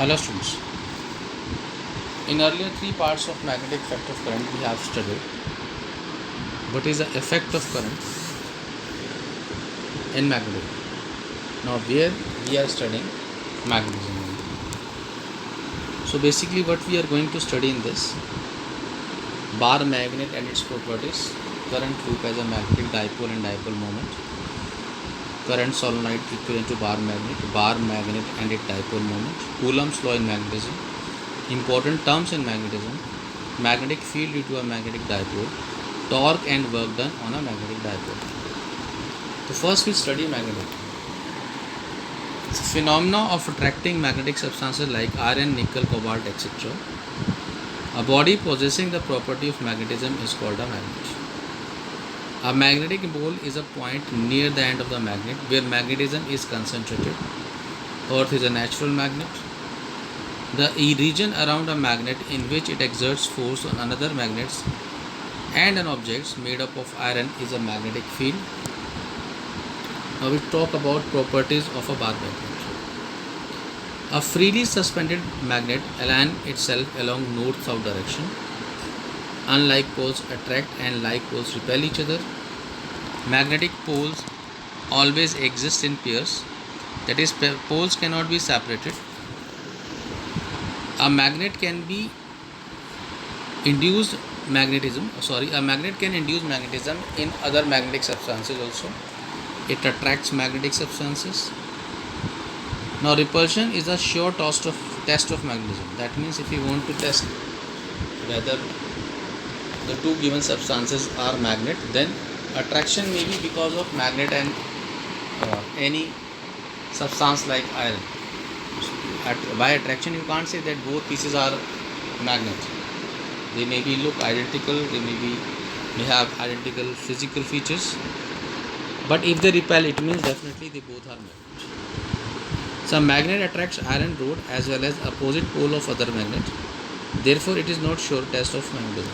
Hello students. In earlier three parts of magnetic effect of current we have studied what is the effect of current in magnetic. Now here we are studying magnetism. So basically what we are going to study in this bar magnet and its properties, current loop as a magnetic dipole and dipole moment, current solenoid equivalent to bar magnet and its dipole moment, Coulomb's law in magnetism, important terms in magnetism, magnetic field due to a magnetic dipole, torque and work done on a magnetic dipole. So first we study magnetic. It's a phenomena of attracting magnetic substances like iron, nickel, cobalt, etc. A body possessing the property of magnetism is called a magnet. A magnetic pole is a point near the end of the magnet where magnetism is concentrated. Earth is a natural magnet. The region around a magnet in which it exerts force on another magnets and an object made up of iron is a magnetic field. Now we talk about properties of a bar magnet. A freely suspended magnet aligns itself along north-south direction. Unlike poles attract and like poles repel each other. Magnetic poles always exist in pairs, that is, poles cannot be separated. A magnet can induce magnetism in other magnetic substances also. It attracts magnetic substances. Now repulsion is a sure test of magnetism. That means if you want to test whether the two given substances are magnet, then attraction may be because of magnet and any substance like iron. By attraction you can't say that both pieces are magnet. They may be look identical, they may have identical physical features, but if they repel it means definitely they both are magnet. Some magnet attracts iron rod as well as opposite pole of other magnet, therefore it is not sure test of magnetism.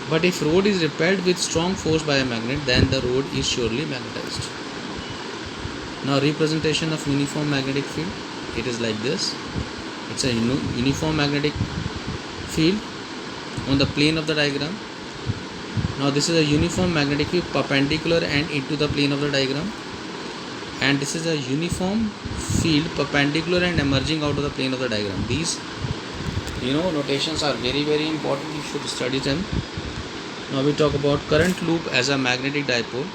But if rod is repelled with strong force by a magnet, then the rod is surely magnetized. Now representation of uniform magnetic field, it is like this. It's a uniform magnetic field on the plane of the diagram. Now this is a uniform magnetic field perpendicular and into the plane of the diagram, and this is a uniform field perpendicular and emerging out of the plane of the diagram. These notations are very important, you should study them. Now we talk about current loop as a magnetic dipole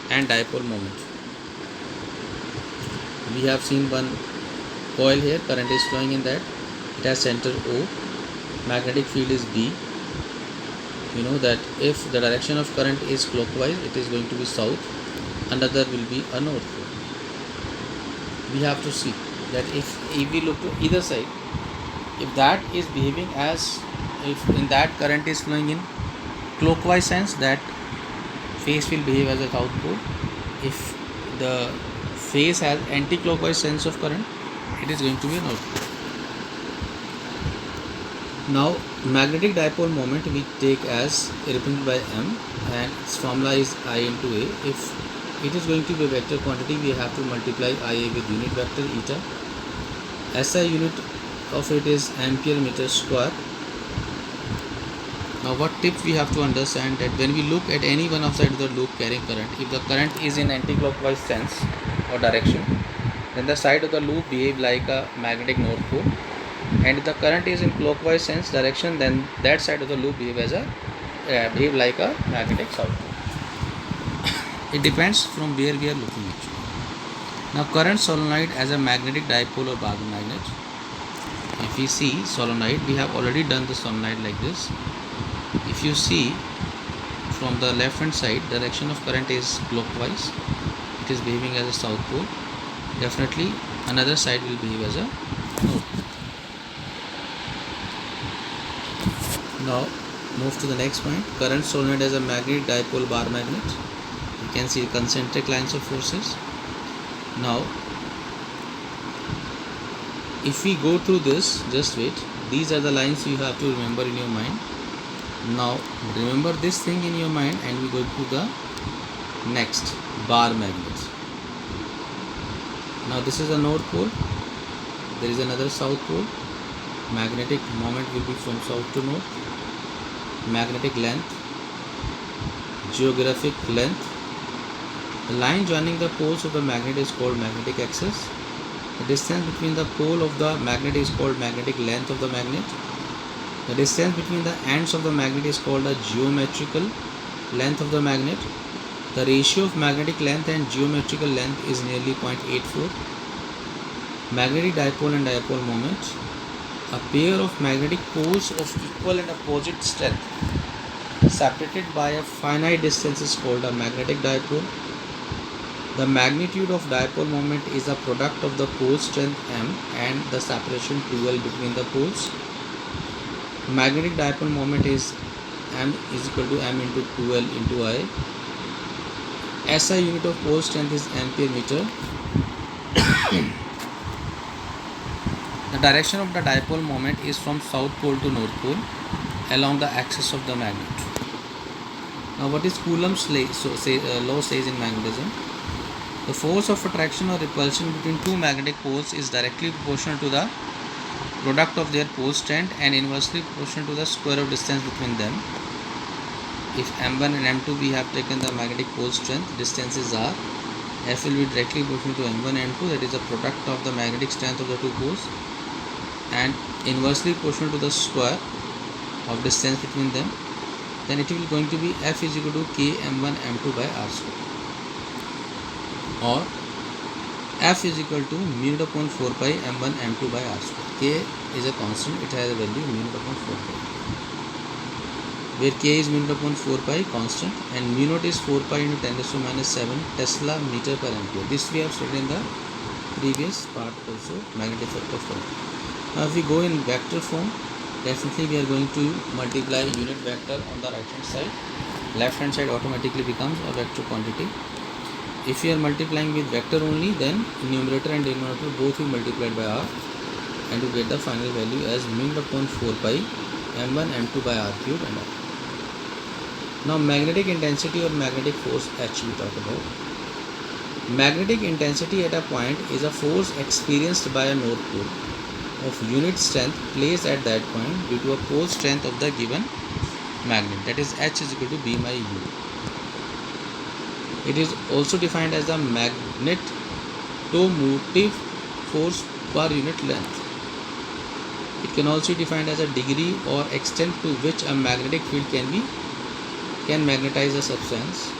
and dipole moment. We have seen one coil here, current is flowing in that, it has center O, magnetic field is B. You know that if the direction of current is clockwise, it is going to be south, another will be a north pole. We have to see that if we look to either side, if that is behaving as, if in that current is flowing in clockwise sense, that face will behave as a south pole. If the face has anti-clockwise sense of current, it is going to be a north pole. Now magnetic dipole moment we take as represented by M, and its formula is I into A. If it is going to be a vector quantity, we have to multiply IA with unit vector eta. SI unit of it is ampere meter square. Now what tip we have to understand, that when we look at any one of side of the loop carrying current, if the current is in anti-clockwise sense or direction, then the side of the loop behave like a magnetic north pole, and if the current is in clockwise sense direction, then that side of the loop behave like a magnetic south pole. It depends from where we are looking at. Now current solenoid as a magnetic dipole or bar magnet. If we see solenoid, we have already done the solenoid like this. If you see from the left hand side, direction of current is clockwise, it is behaving as a south pole, definitely another side will behave as a north pole. Now move to the next point, current solenoid as a magnetic dipole bar magnet. You can see concentric lines of forces. Now if we go through this, just wait, these are the lines you have to remember in your mind. Now remember this thing in your mind, and we go to the next bar magnet. Now this is a north pole, there is another south pole. Magnetic moment will be from south to north. Magnetic length, geographic length. The line joining the poles of the magnet is called magnetic axis. The distance between the pole of the magnet is called magnetic length of the magnet. The distance between the ends of the magnet is called the geometrical length of the magnet. The ratio of magnetic length and geometrical length is nearly 0.84. Magnetic dipole and dipole moment. A pair of magnetic poles of equal and opposite strength separated by a finite distance is called a magnetic dipole. The magnitude of dipole moment is a product of the pole strength m and the separation 2L between the poles. Magnetic dipole moment is m is equal to m into 2L into I. SI unit of pole strength is ampere meter. The direction of the dipole moment is from south pole to north pole along the axis of the magnet. Now, what is Coulomb's law says in magnetism? The force of attraction or repulsion between two magnetic poles is directly proportional to the product of their pole strength and inversely proportional to the square of distance between them. If m1 and m2 we have taken the magnetic pole strength, distances are F will be directly proportional to m1 and m2, that is the product of the magnetic strength of the two poles, and inversely proportional to the square of distance between them. Then it will going to be F is equal to K m1 m2 by r square, or F is equal to mu naught upon 4 pi m1 m2 by r square. K is a constant, it has a value mu naught upon 4 pi, where K is mu naught upon 4 pi constant and mu naught is 4 pi into 10 raised to minus 7 Tesla meter per ampere. This we have studied in the previous part also, magnetic effect of current. Now if we go in vector form, definitely we are going to multiply unit vector on the right hand side. Left hand side automatically becomes a vector quantity. If you are multiplying with vector only, then numerator and denominator both will multiplied by r, and to get the final value as mu naught upon 4 pi m1 m2 by r cube and r. Now magnetic intensity or magnetic force H we talk about. Magnetic intensity at a point is a force experienced by a north pole of unit strength placed at that point due to a pole strength of the given magnet, that is H is equal to B by U. It is also defined as the magnetomotive force per unit length. It can also be defined as a degree or extent to which a magnetic field can magnetize a substance.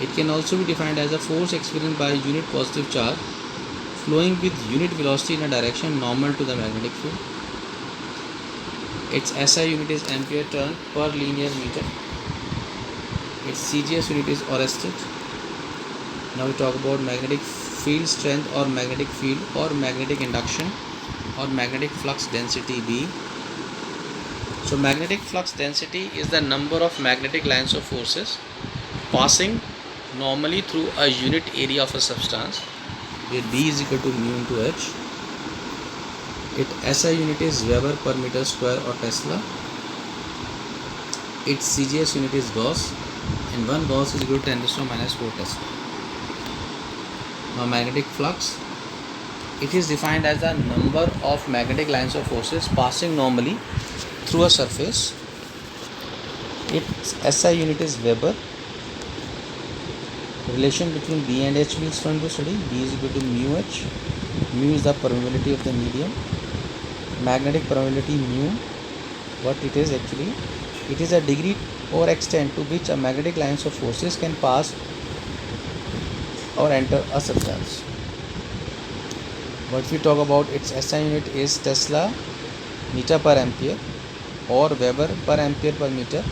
It can also be defined as a force experienced by a unit positive charge flowing with unit velocity in a direction normal to the magnetic field. Its SI unit is ampere turn per linear meter. Its CGS unit is oersted. Now we talk about magnetic field strength or magnetic field or magnetic induction or magnetic flux density B. So magnetic flux density is the number of magnetic lines of forces passing normally through a unit area of a substance, where B is equal to mu into H. Its SI unit is Weber per meter square or Tesla. Its CGS unit is Gauss, and 1 Gauss is equal to 10 raised to minus 4 Tesla. Now magnetic flux, it is defined as the number of magnetic lines of forces passing normally through a surface. Its SI unit is Weber. Relation between B and H we is going to study. B is equal to mu H. Mu is the permeability of the medium. Magnetic permeability mu, what it is actually? It is a degree or extent to which a magnetic lines of forces can pass or enter a substance. What we talk about, its SI unit is Tesla meter per ampere or Weber per ampere per meter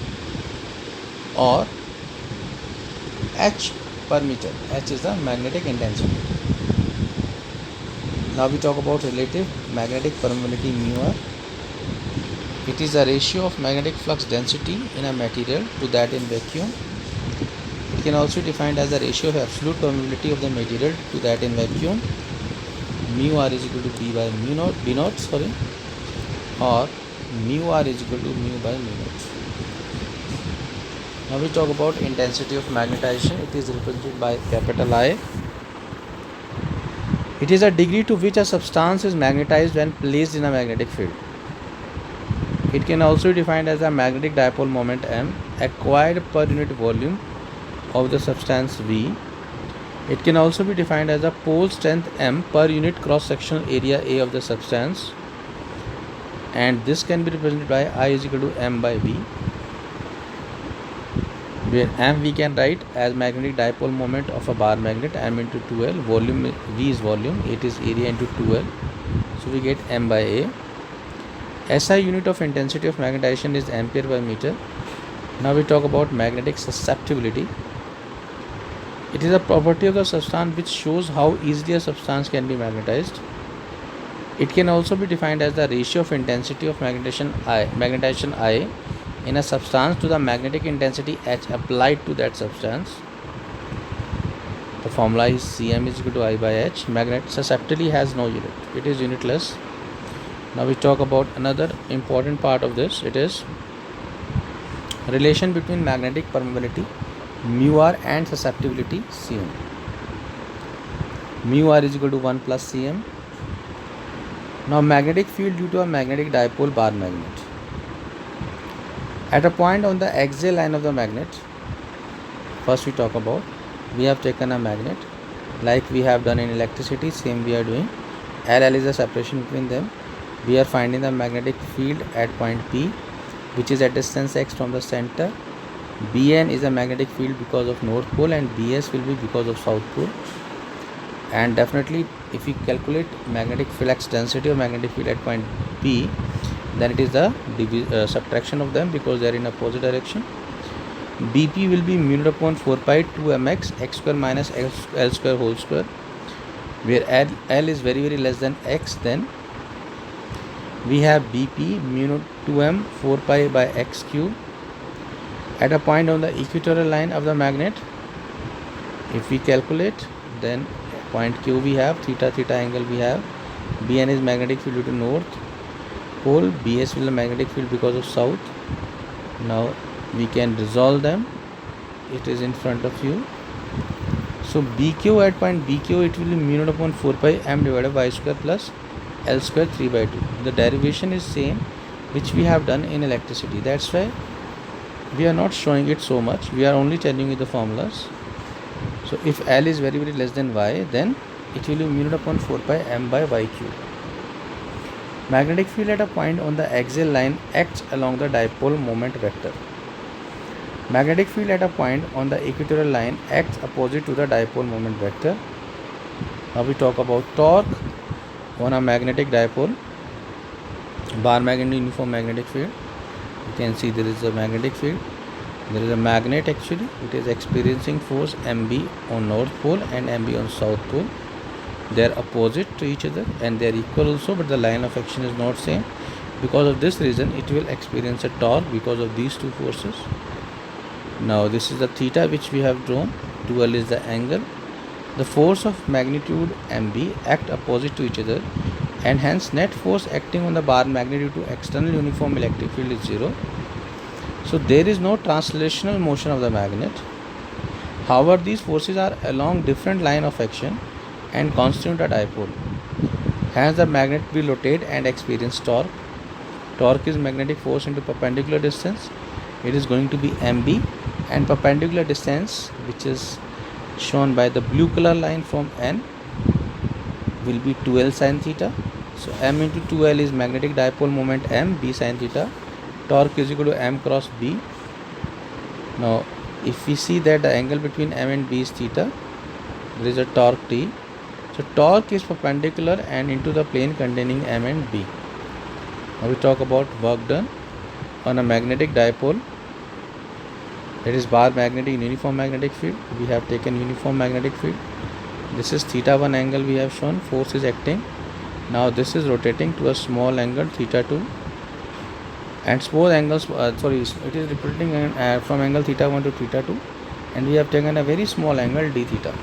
or H per meter. H is the magnetic intensity. Now we talk about relative magnetic permeability mu r. It is a ratio of magnetic flux density in a material to that in vacuum. It can also be defined as the ratio of absolute permeability of the material to that in vacuum. Mu r is equal to B by mu naught, B naught or mu r is equal to mu by mu naught. Now we talk about intensity of magnetization. It is represented by capital I. It is a degree to which a substance is magnetized when placed in a magnetic field. It can also be defined as a magnetic dipole moment M acquired per unit volume of the substance V. It can also be defined as a pole strength M per unit cross-sectional area A of the substance, and this can be represented by I is equal to M by V, where M we can write as magnetic dipole moment of a bar magnet, M into 2L, volume V is volume, it is area into 2L, so we get M by A. SI unit of intensity of magnetization is ampere by meter. Now we talk about magnetic susceptibility. It is a property of the substance which shows how easily a substance can be magnetized. It can also be defined as the ratio of intensity of magnetization I in a substance to the magnetic intensity H applied to that substance. The formula is Cm is equal to I by H. Magnet susceptibility has no unit. It is unitless. Now we talk about another important part of this. It is relation between magnetic permeability mu r and susceptibility Cm. Mu r is equal to 1 plus Cm. Now magnetic field due to a magnetic dipole bar magnet. At a point on the axial line of the magnet, first we talk about, we have taken a magnet like we have done in electricity, same we are doing. LL is the separation between them. We are finding the magnetic field at point P, which is at distance x from the center. Bn is a magnetic field because of north pole, and Bs will be because of south pole. And definitely if we calculate magnetic flux density or magnetic field at point P, then it is the subtraction of them because they are in opposite direction. Bp will be mu naught upon 4 pi 2 mx x square minus L square whole square, where L is very less than x. Then we have Bp mu naught 2m 4 pi by x cube at a point on the equatorial line of the magnet. If we calculate, then point Q we have theta angle we have. Bn is magnetic field due to north pole, Bs will be magnetic field because of south. Now we can resolve them. It is in front of you. So Bq at point Bq, it will be mu naught upon 4 pi m divided by y square plus L square 3 by 2. The derivation is same which we have done in electricity. That's why we are not showing it so much. We are only telling you the formulas. So if L is very less than y, then it will be mu naught upon 4 pi m by y cube. Magnetic field at a point on the axial line acts along the dipole moment vector. Magnetic field at a point on the equatorial line acts opposite to the dipole moment vector. Now we talk about torque on a magnetic dipole, bar magnet uniform magnetic field. You can see there is a magnetic field. There is a magnet actually. It is experiencing force Mb on north pole and Mb on south pole. They are opposite to each other and they are equal also, but the line of action is not same. Because of this reason, it will experience a torque because of these two forces. Now this is the theta which we have drawn. 2L is the angle. The force of magnitude Mb act opposite to each other, and hence net force acting on the bar magnet due to external uniform electric field is 0. So there is no translational motion of the magnet. However, these forces are along different line of action and constitute a dipole. Hence the magnet will rotate and experience torque. Torque is magnetic force into perpendicular distance. It is going to be Mb, and perpendicular distance, which is shown by the blue color line from N, will be 2L sin theta. So M into 2L is magnetic dipole moment M, B sin theta. Torque is equal to M cross B. Now if we see that the angle between M and B is theta, there is a torque T. So torque is perpendicular and into the plane containing M and B. Now we talk about work done on a magnetic dipole, that is bar magnetic in uniform magnetic field. We have taken uniform magnetic field. This is theta 1 angle we have shown, force is acting. Now this is rotating to a small angle theta 2, and small angles it is rotating from angle theta 1 to theta 2, and we have taken a very small angle d theta.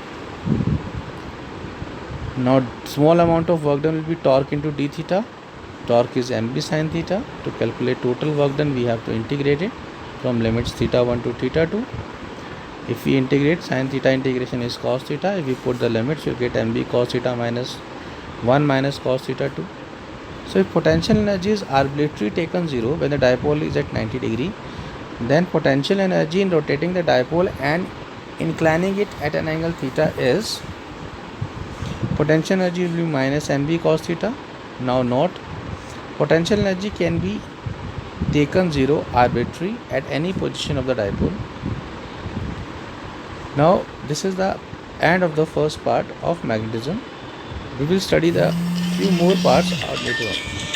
Now small amount of work done will be torque into d theta. Torque is Mb sin theta. To calculate total work done, we have to integrate it from limits theta 1 to theta 2. If we integrate, sin theta integration is cos theta. If we put the limits, you'll get mb cos theta minus 1 minus cos theta 2. So if potential energy is arbitrarily taken 0 when the dipole is at 90 degree, then potential energy in rotating the dipole and inclining it at an angle theta is, potential energy will be minus mb cos theta. Now note, potential energy can be taken 0 arbitrary at any position of the dipole. Now this is the end of the first part of magnetism. We will study the few more parts later on.